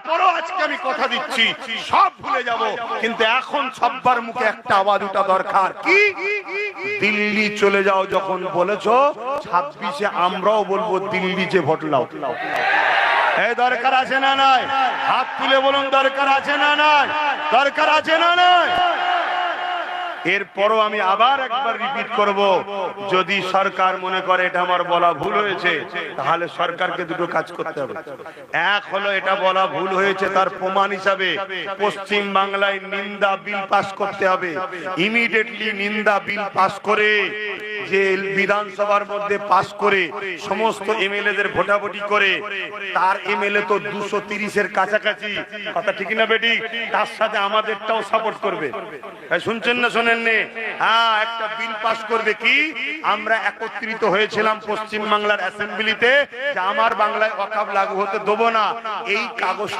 তারপরও আজকে আমি কথা দিচ্ছি সব ভুলে যাব, কিন্তু এখন সবার মুখে একটা আওয়াজ ওঠা দরকার। কি? দিল্লি চলে যাও যখন বলেছো, 26-এ আমরাও বলবো দিল্লি যে ভোট লাও। এই দরকার আছে না নাই? হাত তুলে বলুন দরকার আছে না নাই? দরকার আছে না নাই? এরপরও আমি আবার একবার রিপিট করব, যদি সরকার মনে করে এটা আমার বলা ভুল হয়েছে, তাহলে সরকারকে দুটো কাজ করতে হবে। এক হলো এটা বলা ভুল হয়েছে তার প্রমাণ হিসাবে পশ্চিম বাংলায় নিন্দা বিল পাস করতে হবে। ইমিডিয়েটলি নিন্দা বিল পাস করে যে বিধানসভার মধ্যে পাস করে সমস্ত এমএলএদের ভোটাভুটি করে, তার এমএলএ তো 230-এর কাছাকাছি, কথা ঠিক না বেটি? তার সাথে আমাদেরটাও সাপোর্ট করবে। শুনছেন না শোনেন? হ্যাঁ, একটা বিল পাস করবে। কি? আমরা একত্রিত হয়েছিলাম পশ্চিম বাংলার অ্যাসেম্বলিতে যে আমার বাংলায় ওয়াকফ লাগু হতে দেব না, এই কাগজ